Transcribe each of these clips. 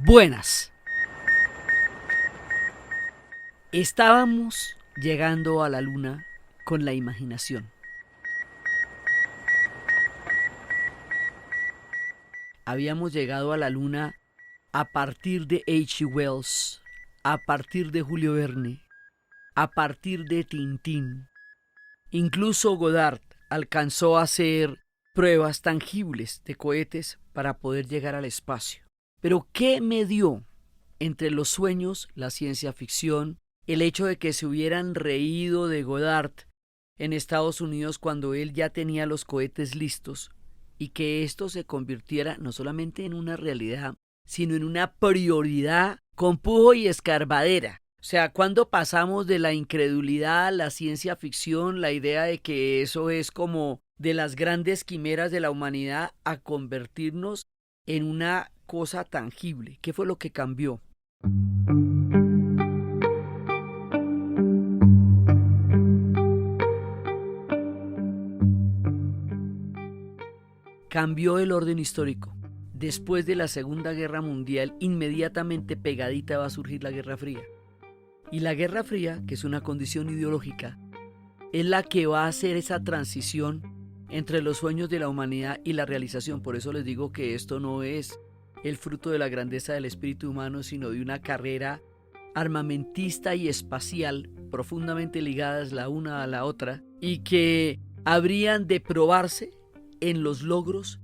Buenas. Estábamos llegando a la luna con la imaginación. Habíamos llegado a la luna a partir de H.G. Wells, a partir de Julio Verne, a partir de Tintín. Incluso Goddard alcanzó a hacer pruebas tangibles de cohetes para poder llegar al espacio. Pero ¿qué me dio entre los sueños, la ciencia ficción, el hecho de que se hubieran reído de Goddard en Estados Unidos cuando él ya tenía los cohetes listos y que esto se convirtiera no solamente en una realidad, sino en una prioridad con pujo y escarbadera? O sea, cuando pasamos de la incredulidad a la ciencia ficción, la idea de que eso es como de las grandes quimeras de la humanidad, a convertirnos en una cosa tangible. ¿Qué fue lo que cambió? Cambió el orden histórico. Después de la Segunda Guerra Mundial, inmediatamente pegadita va a surgir la Guerra Fría. Y la Guerra Fría, que es una condición ideológica, es la que va a hacer esa transición entre los sueños de la humanidad y la realización. Por eso les digo que esto no es el fruto de la grandeza del espíritu humano, sino de una carrera armamentista y espacial profundamente ligadas la una a la otra y que habrían de probarse en los logros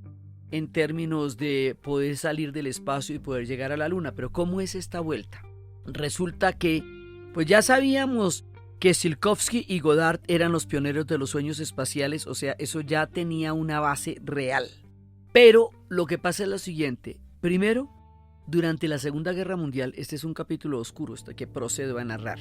en términos de poder salir del espacio y poder llegar a la luna. Pero ¿cómo es esta vuelta? Resulta que pues ya sabíamos que Tsiolkovsky y Goddard eran los pioneros de los sueños espaciales, o sea, eso ya tenía una base real. Pero lo que pasa es lo siguiente. Primero, durante la Segunda Guerra Mundial, este es un capítulo oscuro que procedo a narrar.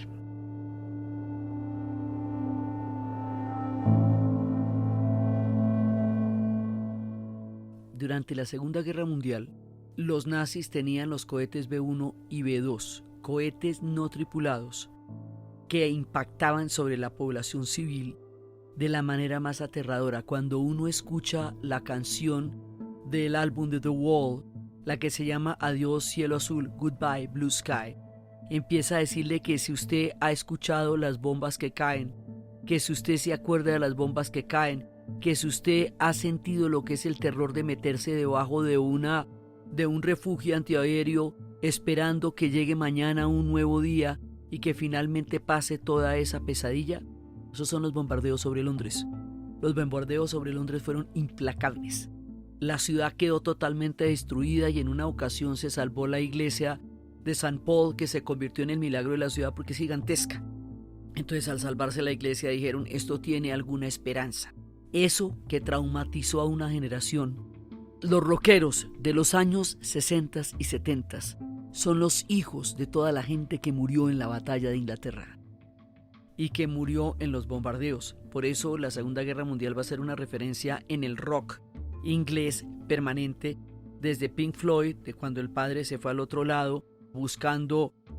Durante la Segunda Guerra Mundial, los nazis tenían los cohetes B-1 y B-2, cohetes no tripulados, que impactaban sobre la población civil de la manera más aterradora. Cuando uno escucha la canción del álbum de The Wall, la que se llama Adiós Cielo Azul, Goodbye Blue Sky, empieza a decirle que si usted ha escuchado las bombas que caen, que si usted se acuerda de las bombas que caen, que si usted ha sentido lo que es el terror de meterse debajo de un refugio antiaéreo esperando que llegue mañana un nuevo día y que finalmente pase toda esa pesadilla. Esos son los bombardeos sobre Londres. Los bombardeos sobre Londres fueron implacables. La ciudad quedó totalmente destruida y en una ocasión se salvó la iglesia de San Paul, que se convirtió en el milagro de la ciudad porque es gigantesca. Entonces, al salvarse la iglesia dijeron, esto tiene alguna esperanza. Eso que traumatizó a una generación. Los rockeros de los años 60 y 70 son los hijos de toda la gente que murió en la batalla de Inglaterra y que murió en los bombardeos. Por eso la Segunda Guerra Mundial va a ser una referencia en el rock inglés permanente, desde Pink Floyd, de cuando el padre se fue al otro lado,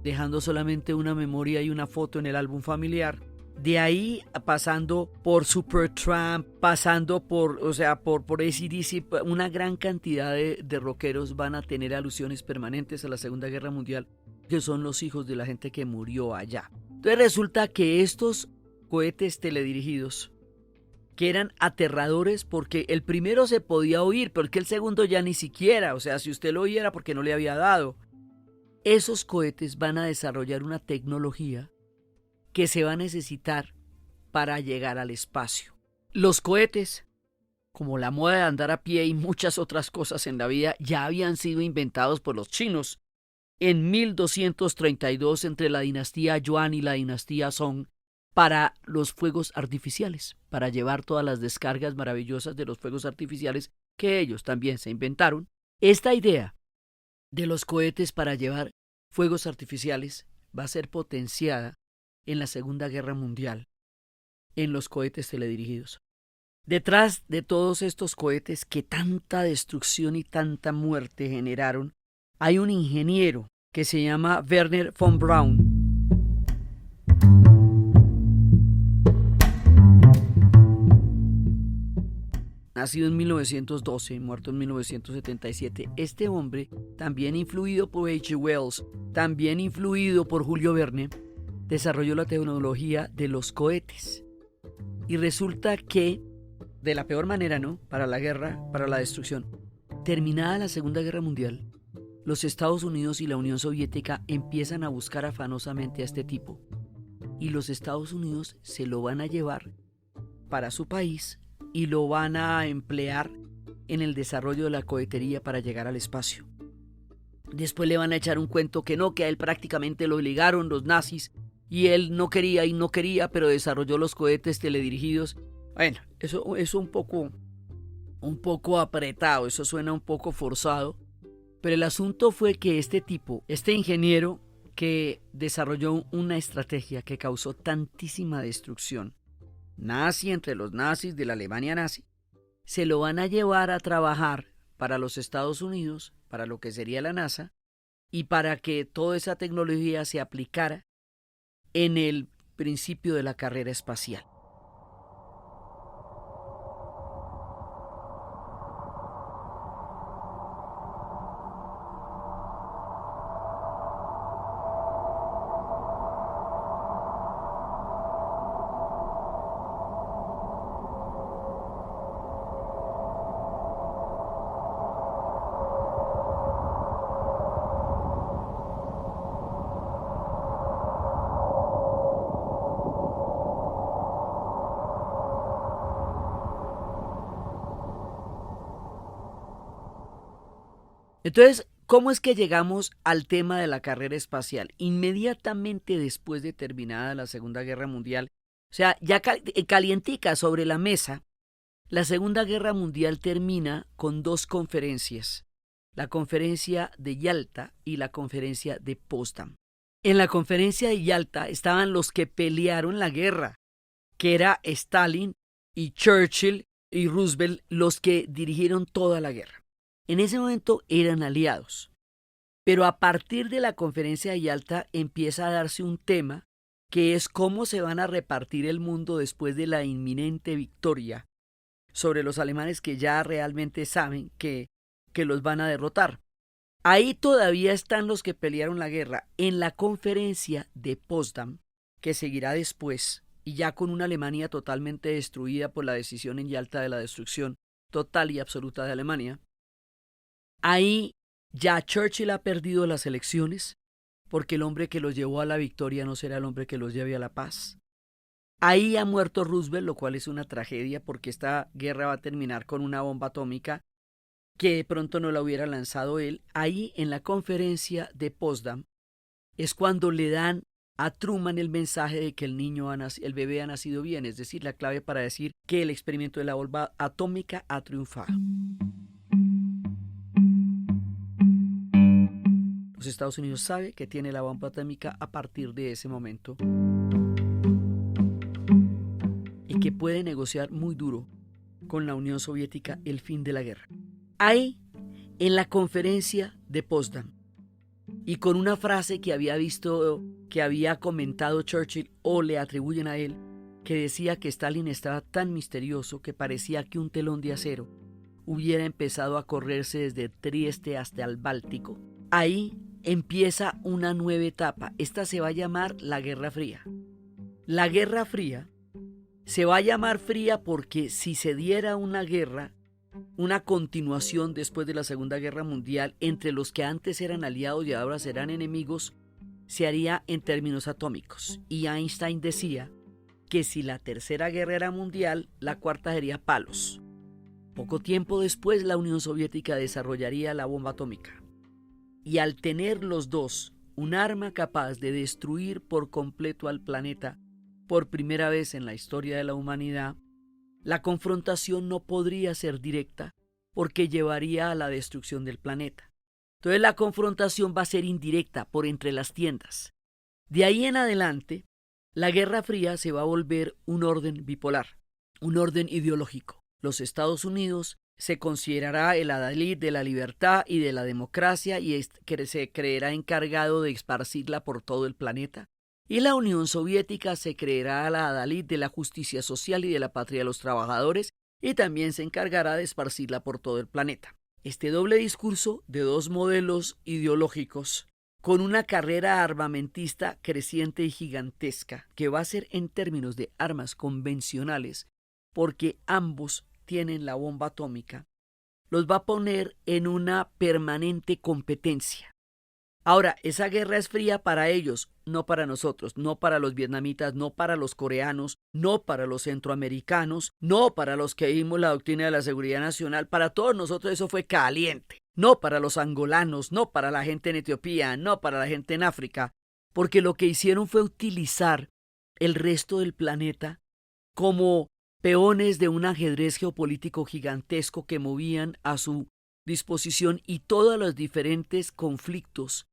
dejando solamente una memoria y una foto en el álbum familiar. De ahí pasando por Supertramp, pasando por AC/DC, una gran cantidad de rockeros van a tener alusiones permanentes a la Segunda Guerra Mundial, que son los hijos de la gente que murió allá. Entonces resulta que estos cohetes teledirigidos, que eran aterradores porque el primero se podía oír, pero que el segundo ya ni siquiera, o sea, si usted lo oyera porque no le había dado. Esos cohetes van a desarrollar una tecnología que se va a necesitar para llegar al espacio. Los cohetes, como la moda de andar a pie y muchas otras cosas en la vida, ya habían sido inventados por los chinos en 1232 entre la dinastía Yuan y la dinastía Song para los fuegos artificiales, para llevar todas las descargas maravillosas de los fuegos artificiales que ellos también se inventaron. Esta idea de los cohetes para llevar fuegos artificiales va a ser potenciada en la Segunda Guerra Mundial, en los cohetes teledirigidos. Detrás de todos estos cohetes que tanta destrucción y tanta muerte generaron, hay un ingeniero que se llama Wernher von Braun. nacido en 1912, muerto en 1977. Este hombre, también influido por H. G. Wells, también influido por Julio Verne, desarrolló la tecnología de los cohetes. Y resulta que, de la peor manera, ¿no?, para la guerra, para la destrucción, terminada la Segunda Guerra Mundial, los Estados Unidos y la Unión Soviética empiezan a buscar afanosamente a este tipo. Y los Estados Unidos se lo van a llevar para su país y lo van a emplear en el desarrollo de la cohetería para llegar al espacio. Después le van a echar un cuento que no, que a él prácticamente lo obligaron los nazis y él no quería y no quería, pero desarrolló los cohetes teledirigidos. Bueno, eso es un poco apretado, eso suena un poco forzado, pero el asunto fue que este tipo, este ingeniero que desarrolló una estrategia que causó tantísima destrucción nazi entre los nazis de la Alemania nazi, se lo van a llevar a trabajar para los Estados Unidos, para lo que sería la NASA, y para que toda esa tecnología se aplicara en el principio de la carrera espacial. Entonces, ¿cómo es que llegamos al tema de la carrera espacial? Inmediatamente después de terminada la Segunda Guerra Mundial, o sea, ya calientica sobre la mesa, la Segunda Guerra Mundial termina con dos conferencias, la conferencia de Yalta y la conferencia de Potsdam. En la conferencia de Yalta estaban los que pelearon la guerra, que era Stalin y Churchill y Roosevelt los que dirigieron toda la guerra. En ese momento eran aliados, pero a partir de la conferencia de Yalta empieza a darse un tema que es cómo se van a repartir el mundo después de la inminente victoria sobre los alemanes que ya realmente saben que los van a derrotar. Ahí todavía están los que pelearon la guerra. En la conferencia de Potsdam, que seguirá después, y ya con una Alemania totalmente destruida por la decisión en Yalta de la destrucción total y absoluta de Alemania, ahí ya Churchill ha perdido las elecciones, porque el hombre que los llevó a la victoria no será el hombre que los lleve a la paz. Ahí ha muerto Roosevelt, lo cual es una tragedia, porque esta guerra va a terminar con una bomba atómica que de pronto no la hubiera lanzado él. Ahí en la conferencia de Potsdam es cuando le dan a Truman el mensaje de que el bebé ha nacido bien, es decir, la clave para decir que el experimento de la bomba atómica ha triunfado. Los Estados Unidos sabe que tiene la bomba atómica a partir de ese momento y que puede negociar muy duro con la Unión Soviética el fin de la guerra. Ahí, en la conferencia de Potsdam, y con una frase que había comentado Churchill o le atribuyen a él, que decía que Stalin estaba tan misterioso que parecía que un telón de acero hubiera empezado a correrse desde Trieste hasta el Báltico. Ahí empieza una nueva etapa. Esta se va a llamar la Guerra Fría. La Guerra Fría se va a llamar fría porque si se diera una guerra, una continuación después de la Segunda Guerra Mundial entre los que antes eran aliados y ahora serán enemigos, se haría en términos atómicos. Y Einstein decía que si la Tercera Guerra era mundial, la cuarta sería palos. Poco tiempo después, la Unión Soviética desarrollaría la bomba atómica. Y al tener los dos un arma capaz de destruir por completo al planeta por primera vez en la historia de la humanidad, la confrontación no podría ser directa porque llevaría a la destrucción del planeta. Entonces la confrontación va a ser indirecta por entre las tiendas. De ahí en adelante, la Guerra Fría se va a volver un orden bipolar, un orden ideológico. Los Estados Unidos se considerará el adalid de la libertad y de la democracia y se creerá encargado de esparcirla por todo el planeta. Y la Unión Soviética se creerá la adalid de la justicia social y de la patria de los trabajadores y también se encargará de esparcirla por todo el planeta. Este doble discurso de dos modelos ideológicos con una carrera armamentista creciente y gigantesca, que va a ser en términos de armas convencionales, porque ambos tienen la bomba atómica, los va a poner en una permanente competencia. Ahora, esa guerra es fría para ellos, no para nosotros, no para los vietnamitas, no para los coreanos, no para los centroamericanos, no para los que vimos la doctrina de la seguridad nacional. Para todos nosotros eso fue caliente. No para los angolanos, no para la gente en Etiopía, no para la gente en África, porque lo que hicieron fue utilizar el resto del planeta como peones de un ajedrez geopolítico gigantesco que movían a su disposición, y todos los diferentes conflictos,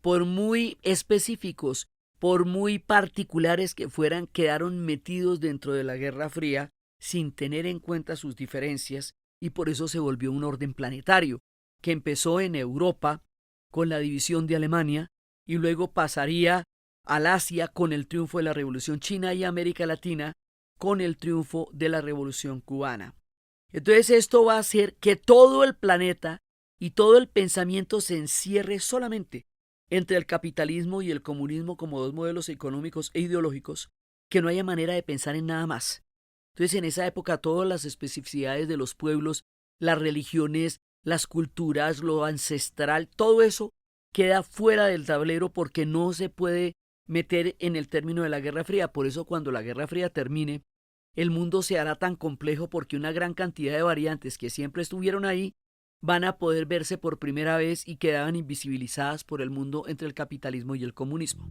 por muy específicos, por muy particulares que fueran, quedaron metidos dentro de la Guerra Fría sin tener en cuenta sus diferencias, y por eso se volvió un orden planetario, que empezó en Europa con la división de Alemania y luego pasaría al Asia con el triunfo de la Revolución China y América Latina con el triunfo de la Revolución Cubana. Entonces esto va a hacer que todo el planeta y todo el pensamiento se encierre solamente entre el capitalismo y el comunismo como dos modelos económicos e ideológicos, que no haya manera de pensar en nada más. Entonces en esa época todas las especificidades de los pueblos, las religiones, las culturas, lo ancestral, todo eso queda fuera del tablero porque no se puede meter en el término de la Guerra Fría. Por eso cuando la Guerra Fría termine, el mundo se hará tan complejo porque una gran cantidad de variantes que siempre estuvieron ahí van a poder verse por primera vez y quedaban invisibilizadas por el mundo entre el capitalismo y el comunismo.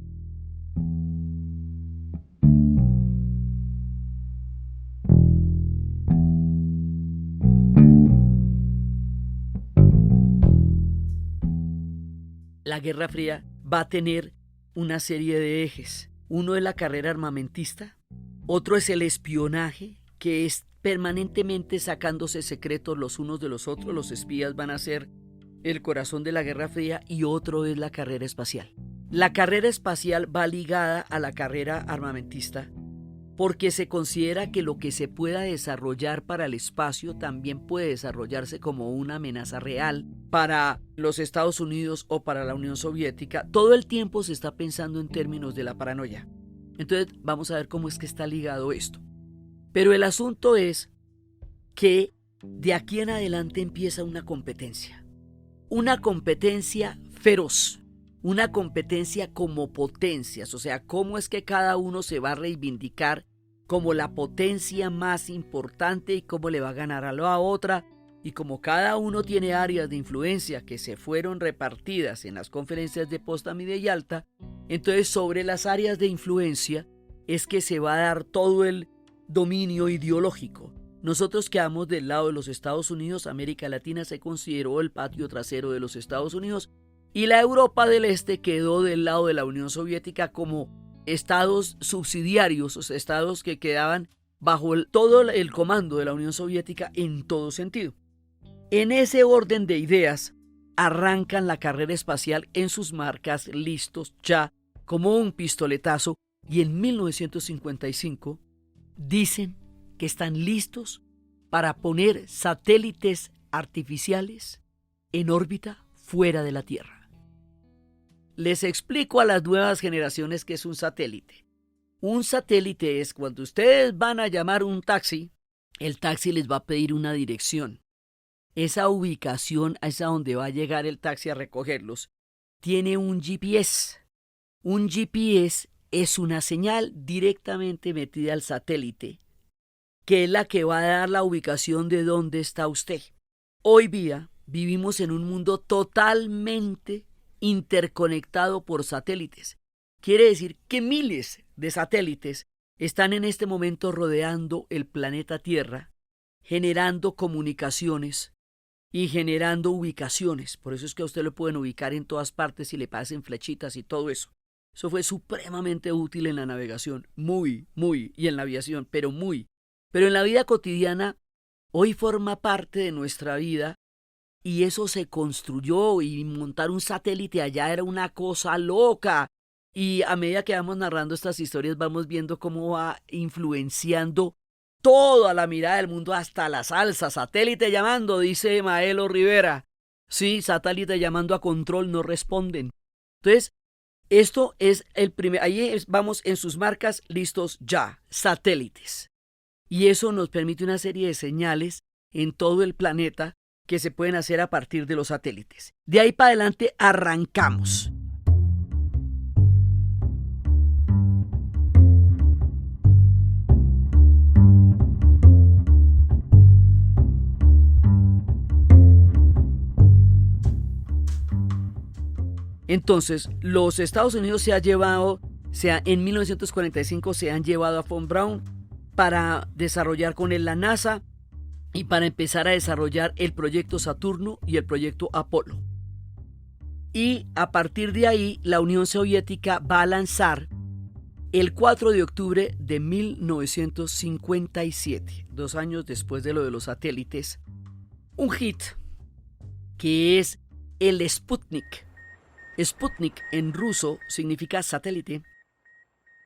La Guerra Fría va a tener una serie de ejes. Uno es la carrera armamentista, otro es el espionaje, que es permanentemente sacándose secretos los unos de los otros. Los espías van a ser el corazón de la Guerra Fría, y otro es la carrera espacial. La carrera espacial va ligada a la carrera armamentista porque se considera que lo que se pueda desarrollar para el espacio también puede desarrollarse como una amenaza real para los Estados Unidos o para la Unión Soviética. Todo el tiempo se está pensando en términos de la paranoia. Entonces vamos a ver cómo es que está ligado esto. Pero el asunto es que de aquí en adelante empieza una competencia feroz, una competencia como potencias, o sea, cómo es que cada uno se va a reivindicar como la potencia más importante y cómo le va a ganar a la otra, y como cada uno tiene áreas de influencia que se fueron repartidas en las conferencias de Potsdam y de Yalta, entonces sobre las áreas de influencia es que se va a dar todo el dominio ideológico. Nosotros quedamos del lado de los Estados Unidos. América Latina se consideró el patio trasero de los Estados Unidos, y la Europa del Este quedó del lado de la Unión Soviética como estados subsidiarios, o sea, estados que quedaban bajo todo el comando de la Unión Soviética en todo sentido. En ese orden de ideas arrancan la carrera espacial en sus marcas, listos ya como un pistoletazo, y en 1955 dicen que están listos para poner satélites artificiales en órbita fuera de la Tierra. Les explico a las nuevas generaciones qué es un satélite. Un satélite es cuando ustedes van a llamar un taxi, el taxi les va a pedir una dirección. Esa ubicación es a donde va a llegar el taxi a recogerlos. Tiene un GPS. Un GPS es una señal directamente metida al satélite, que es la que va a dar la ubicación de dónde está usted. Hoy día vivimos en un mundo totalmente interconectado por satélites. Quiere decir que miles de satélites están en este momento rodeando el planeta Tierra, generando comunicaciones y generando ubicaciones. Por eso es que a usted lo pueden ubicar en todas partes y le pasen flechitas y todo eso. Eso fue supremamente útil en la navegación, muy, y en la aviación, pero muy. Pero en la vida cotidiana, hoy forma parte de nuestra vida, y eso se construyó, y montar un satélite allá era una cosa loca. Y a medida que vamos narrando estas historias, vamos viendo cómo va influenciando toda la mirada del mundo, hasta la salsa. Satélite llamando, dice Maelo Rivera. Sí, satélite llamando a control, no responden. Entonces, esto es el primer, vamos en sus marcas, listos ya, satélites. Y eso nos permite una serie de señales en todo el planeta que se pueden hacer a partir de los satélites. De ahí para adelante arrancamos. Entonces, los Estados Unidos en 1945 se han llevado a von Braun para desarrollar con él la NASA y para empezar a desarrollar el proyecto Saturno y el proyecto Apolo. Y a partir de ahí, la Unión Soviética va a lanzar el 4 de octubre de 1957, 2 años después de lo de los satélites, un hit que es el Sputnik. Sputnik en ruso significa satélite,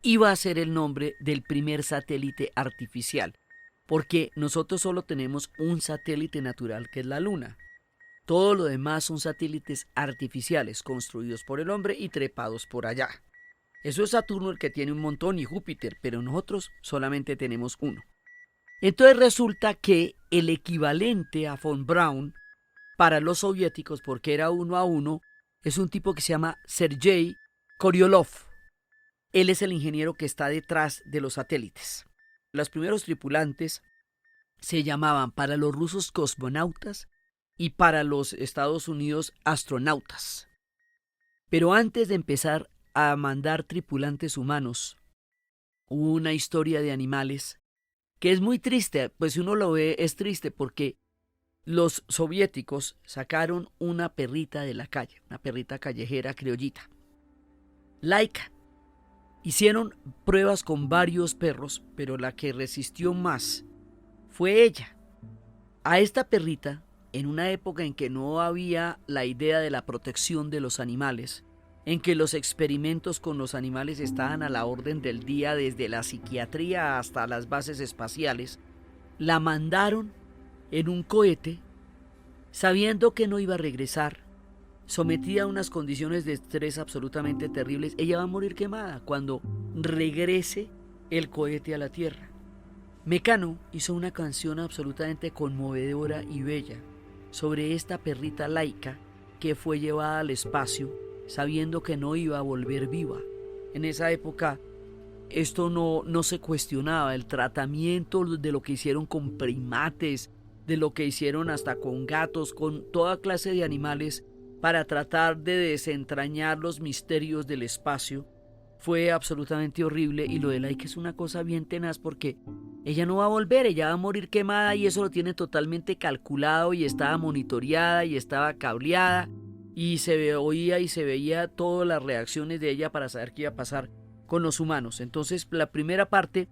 iba a ser el nombre del primer satélite artificial, porque nosotros solo tenemos un satélite natural que es la Luna. Todo lo demás son satélites artificiales construidos por el hombre y trepados por allá. Eso es Saturno el que tiene un montón y Júpiter, pero nosotros solamente tenemos uno. Entonces resulta que el equivalente a von Braun para los soviéticos, porque era 1-1, es un tipo que se llama Sergei Korolev. Él es el ingeniero que está detrás de los satélites. Los primeros tripulantes se llamaban para los rusos cosmonautas y para los Estados Unidos astronautas. Pero antes de empezar a mandar tripulantes humanos, hubo una historia de animales que es muy triste, pues si uno lo ve es triste porque los soviéticos sacaron una perrita de la calle, una perrita callejera criollita, Laika. Hicieron pruebas con varios perros, pero la que resistió más fue ella. A esta perrita, en una época en que no había la idea de la protección de los animales, en que los experimentos con los animales estaban a la orden del día desde la psiquiatría hasta las bases espaciales, la mandaron en un cohete, sabiendo que no iba a regresar, sometida a unas condiciones de estrés absolutamente terribles. Ella va a morir quemada cuando regrese el cohete a la Tierra. Mecano hizo una canción absolutamente conmovedora y bella sobre esta perrita Laika que fue llevada al espacio sabiendo que no iba a volver viva. En esa época esto no se cuestionaba, el tratamiento de lo que hicieron con primates, de lo que hicieron hasta con gatos, con toda clase de animales para tratar de desentrañar los misterios del espacio, fue absolutamente horrible. Y lo de Laika es una cosa bien tenaz porque ella no va a volver, ella va a morir quemada y eso lo tiene totalmente calculado y estaba monitoreada y estaba cableada y se oía y se veía todas las reacciones de ella para saber qué iba a pasar con los humanos. Entonces la primera parte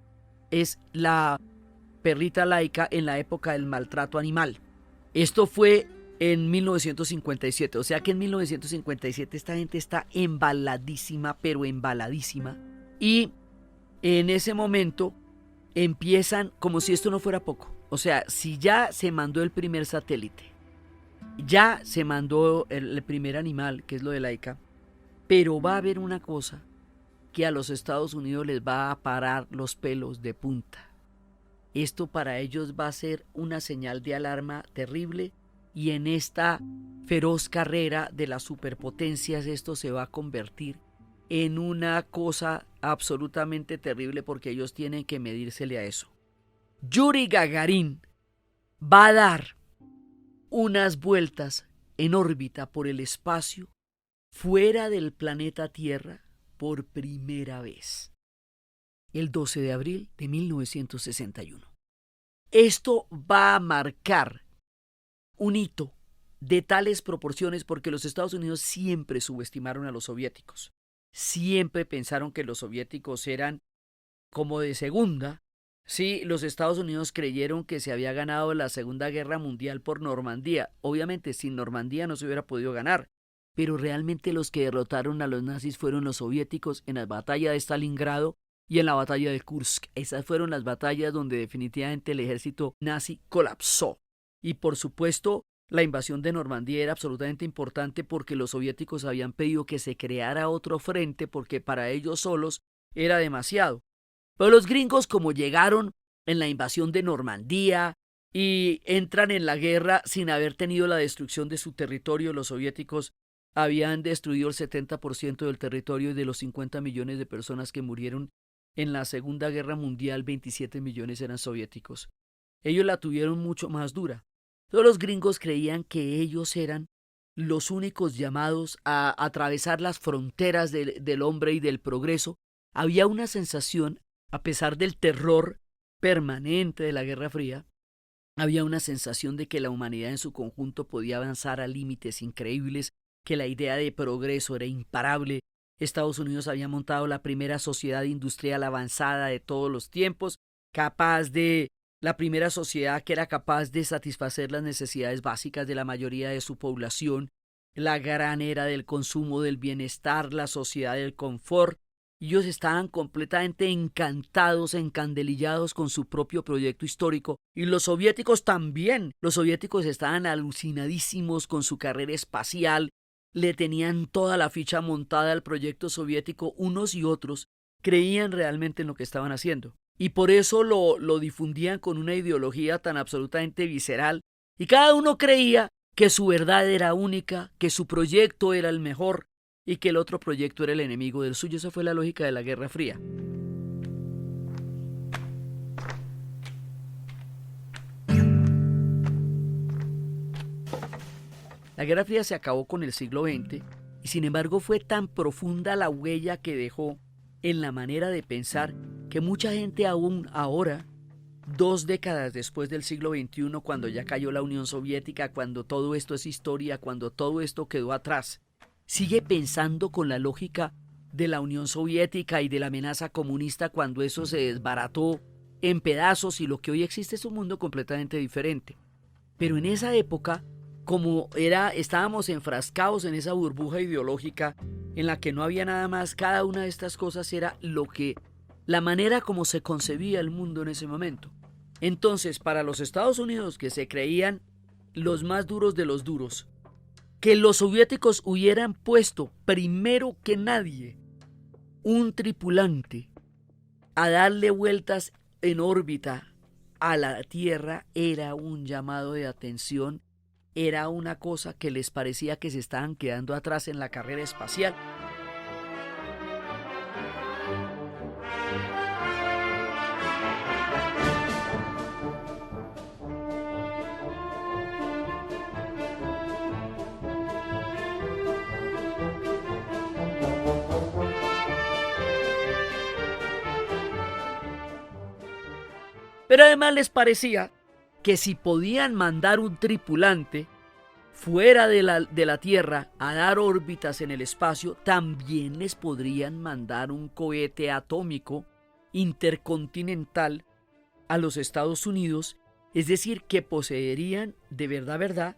es la perrita Laika en la época del maltrato animal. Esto fue en 1957, o sea que en 1957 esta gente está embaladísima, pero embaladísima, y en ese momento empiezan como si esto no fuera poco. O sea, si ya se mandó el primer satélite, ya se mandó el primer animal, que es lo de Laika, pero va a haber una cosa que a los Estados Unidos les va a parar los pelos de punta. Esto para ellos va a ser una señal de alarma terrible, y en esta feroz carrera de las superpotencias esto se va a convertir en una cosa absolutamente terrible porque ellos tienen que medírsele a eso. Yuri Gagarin va a dar unas vueltas en órbita por el espacio fuera del planeta Tierra por primera vez, el 12 de abril de 1961. Esto va a marcar un hito de tales proporciones porque los Estados Unidos siempre subestimaron a los soviéticos. Siempre pensaron que los soviéticos eran como de segunda. Sí, los Estados Unidos creyeron que se había ganado la Segunda Guerra Mundial por Normandía. Obviamente, sin Normandía no se hubiera podido ganar. Pero realmente los que derrotaron a los nazis fueron los soviéticos en la batalla de Stalingrado y en la batalla de Kursk. Esas fueron las batallas donde definitivamente el ejército nazi colapsó. Y por supuesto, la invasión de Normandía era absolutamente importante porque los soviéticos habían pedido que se creara otro frente porque para ellos solos era demasiado. Pero los gringos, como llegaron en la invasión de Normandía y entran en la guerra sin haber tenido la destrucción de su territorio, los soviéticos habían destruido el 70% del territorio y de los 50 millones de personas que murieron en la Segunda Guerra Mundial, 27 millones eran soviéticos. Ellos la tuvieron mucho más dura. Todos los gringos creían que ellos eran los únicos llamados a atravesar las fronteras del hombre y del progreso. Había una sensación, a pesar del terror permanente de la Guerra Fría, había una sensación de que la humanidad en su conjunto podía avanzar a límites increíbles, que la idea de progreso era imparable. Estados Unidos había montado la primera sociedad industrial avanzada de todos los tiempos, la primera sociedad que era capaz de satisfacer las necesidades básicas de la mayoría de su población, la gran era del consumo, del bienestar, la sociedad del confort. Ellos estaban completamente encantados, encandelillados con su propio proyecto histórico, y los soviéticos también. Los soviéticos estaban alucinadísimos con su carrera espacial, le tenían toda la ficha montada al proyecto soviético. Unos y otros creían realmente en lo que estaban haciendo, y por eso lo difundían con una ideología tan absolutamente visceral, y cada uno creía que su verdad era única, que su proyecto era el mejor y que el otro proyecto era el enemigo del suyo. Esa fue la lógica de la Guerra Fría. La Guerra Fría se acabó con el siglo XX y sin embargo fue tan profunda la huella que dejó en la manera de pensar que mucha gente aún ahora, 2 décadas después del siglo XXI, cuando ya cayó la Unión Soviética, cuando todo esto es historia, cuando todo esto quedó atrás, sigue pensando con la lógica de la Unión Soviética y de la amenaza comunista cuando eso se desbarató en pedazos y lo que hoy existe es un mundo completamente diferente. Pero en esa época, estábamos enfrascados en esa burbuja ideológica en la que no había nada más, cada una de estas cosas era la manera como se concebía el mundo en ese momento. Entonces, para los Estados Unidos, que se creían los más duros de los duros, que los soviéticos hubieran puesto primero que nadie un tripulante a darle vueltas en órbita a la Tierra era un llamado de atención, era una cosa que les parecía que se estaban quedando atrás en la carrera espacial. Pero además les parecía que si podían mandar un tripulante fuera de la Tierra a dar órbitas en el espacio, también les podrían mandar un cohete atómico intercontinental a los Estados Unidos, es decir, que poseerían de verdad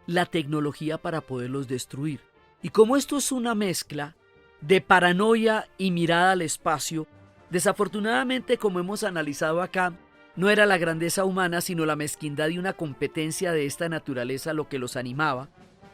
la tecnología para poderlos destruir. Y como esto es una mezcla de paranoia y mirada al espacio, desafortunadamente, como hemos analizado acá, no era la grandeza humana, sino la mezquindad y una competencia de esta naturaleza lo que los animaba.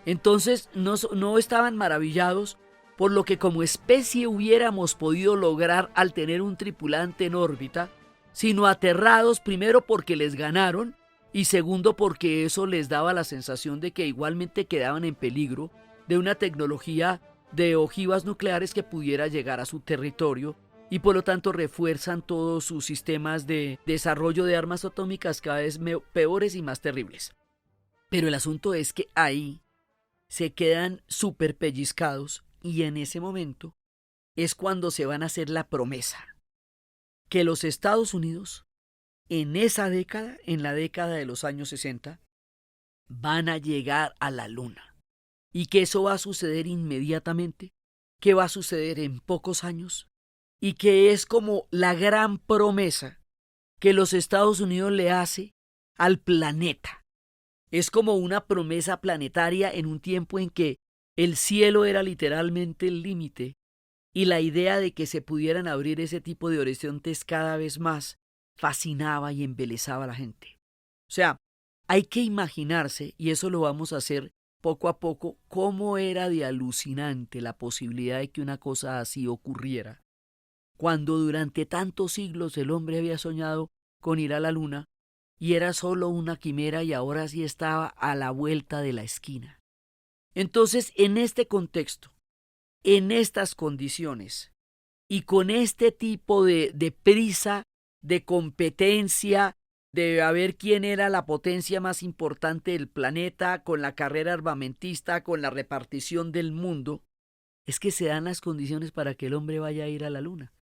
Entonces no estaban maravillados por lo que como especie hubiéramos podido lograr al tener un tripulante en órbita, sino aterrados primero porque les ganaron y segundo porque eso les daba la sensación de que igualmente quedaban en peligro de una tecnología de ojivas nucleares que pudiera llegar a su territorio, y por lo tanto refuerzan todos sus sistemas de desarrollo de armas atómicas cada vez peores y más terribles. Pero el asunto es que ahí se quedan súper pellizcados y en ese momento es cuando se van a hacer la promesa que los Estados Unidos en esa década, en la década de los años 60, van a llegar a la Luna y que eso va a suceder inmediatamente, que va a suceder en pocos años, y que es como la gran promesa que los Estados Unidos le hace al planeta. Es como una promesa planetaria en un tiempo en que el cielo era literalmente el límite y la idea de que se pudieran abrir ese tipo de horizontes cada vez más fascinaba y embelesaba a la gente. O sea, hay que imaginarse, y eso lo vamos a hacer poco a poco, cómo era de alucinante la posibilidad de que una cosa así ocurriera, cuando durante tantos siglos el hombre había soñado con ir a la luna y era solo una quimera y ahora sí estaba a la vuelta de la esquina. Entonces, en este contexto, en estas condiciones y con este tipo de prisa, de competencia, de a ver quién era la potencia más importante del planeta, con la carrera armamentista, con la repartición del mundo, es que se dan las condiciones para que el hombre vaya a ir a la luna.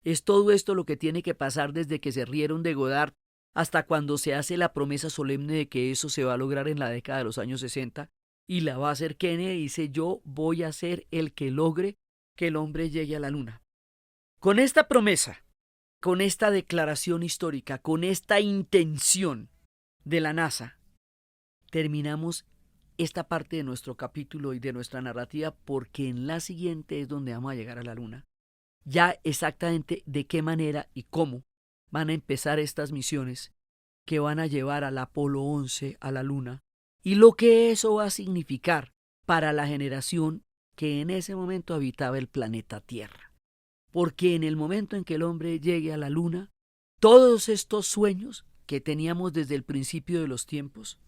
Es todo esto lo que tiene que pasar desde que se rieron de Goddard hasta cuando se hace la promesa solemne de que eso se va a lograr en la década de los años 60 y la va a hacer Kennedy y dice: yo voy a ser el que logre que el hombre llegue a la luna. Con esta promesa, con esta declaración histórica, con esta intención de la NASA, terminamos esta parte de nuestro capítulo y de nuestra narrativa, porque en la siguiente es donde vamos a llegar a la luna. Ya exactamente de qué manera y cómo van a empezar estas misiones que van a llevar al Apolo 11 a la luna y lo que eso va a significar para la generación que en ese momento habitaba el planeta Tierra. Porque en el momento en que el hombre llegue a la luna, todos estos sueños que teníamos desde el principio de los tiempos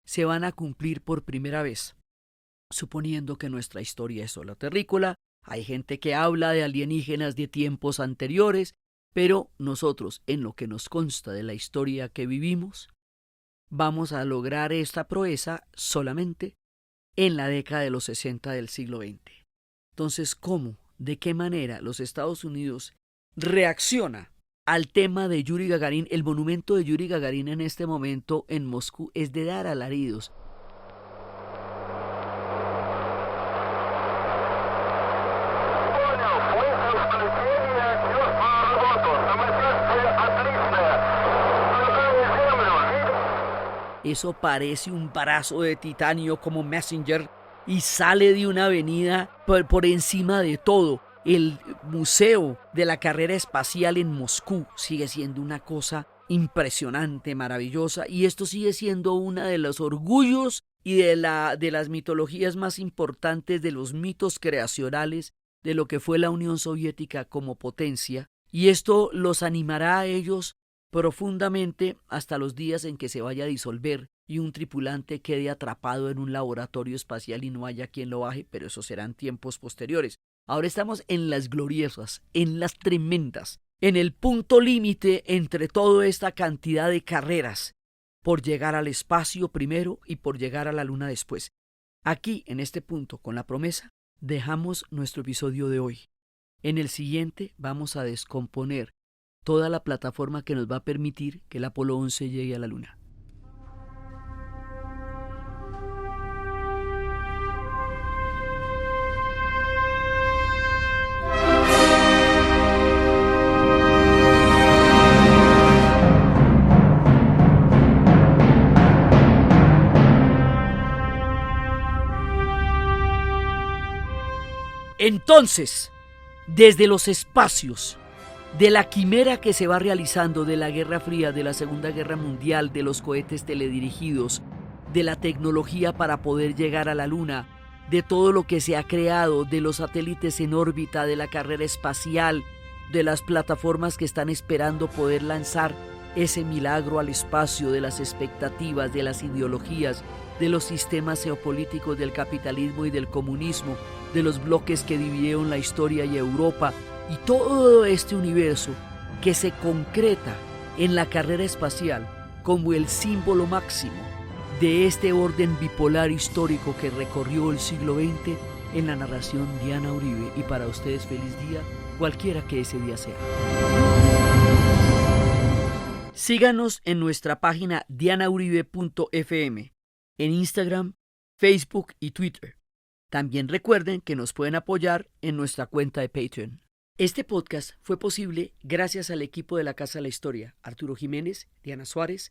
se van a cumplir por primera vez, suponiendo que nuestra historia es solo terrícola. Hay gente que habla de alienígenas de tiempos anteriores, pero nosotros, en lo que nos consta de la historia que vivimos, vamos a lograr esta proeza solamente en la década de los 60 del siglo XX. Entonces, ¿cómo? ¿De qué manera los Estados Unidos reacciona al tema de Yuri Gagarin? El monumento de Yuri Gagarin en este momento en Moscú es de dar alaridos. Eso parece un brazo de titanio como Messenger y sale de una avenida por encima de todo. El Museo de la Carrera Espacial en Moscú sigue siendo una cosa impresionante, maravillosa, y esto sigue siendo uno de los orgullos y de las mitologías más importantes, de los mitos creacionales de lo que fue la Unión Soviética como potencia, y esto los animará a ellos profundamente hasta los días en que se vaya a disolver y un tripulante quede atrapado en un laboratorio espacial y no haya quien lo baje, pero eso serán tiempos posteriores. Ahora estamos en las gloriosas, en las tremendas, en el punto límite entre toda esta cantidad de carreras por llegar al espacio primero y por llegar a la luna después. Aquí, en este punto, con la promesa, dejamos nuestro episodio de hoy. En el siguiente vamos a descomponer toda la plataforma que nos va a permitir que el Apolo 11 llegue a la luna. Entonces, desde los espacios, de la quimera que se va realizando de la Guerra Fría, de la Segunda Guerra Mundial, de los cohetes teledirigidos, de la tecnología para poder llegar a la Luna, de todo lo que se ha creado, de los satélites en órbita, de la carrera espacial, de las plataformas que están esperando poder lanzar ese milagro al espacio, de las expectativas, de las ideologías, de los sistemas geopolíticos del capitalismo y del comunismo, de los bloques que dividieron la historia y Europa, y todo este universo que se concreta en la carrera espacial como el símbolo máximo de este orden bipolar histórico que recorrió el siglo XX, en la narración Diana Uribe. Y para ustedes feliz día, cualquiera que ese día sea. Síganos en nuestra página dianauribe.fm, en Instagram, Facebook y Twitter. También recuerden que nos pueden apoyar en nuestra cuenta de Patreon. Este podcast fue posible gracias al equipo de la Casa de la Historia, Arturo Jiménez, Diana Suárez,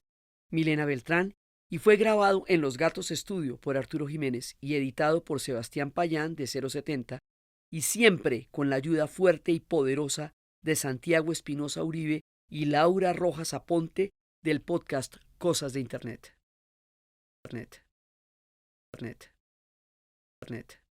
Milena Beltrán, y fue grabado en Los Gatos Estudio por Arturo Jiménez y editado por Sebastián Payán de 070 y siempre con la ayuda fuerte y poderosa de Santiago Espinosa Uribe y Laura Rojas Aponte del podcast Cosas de Internet. Internet.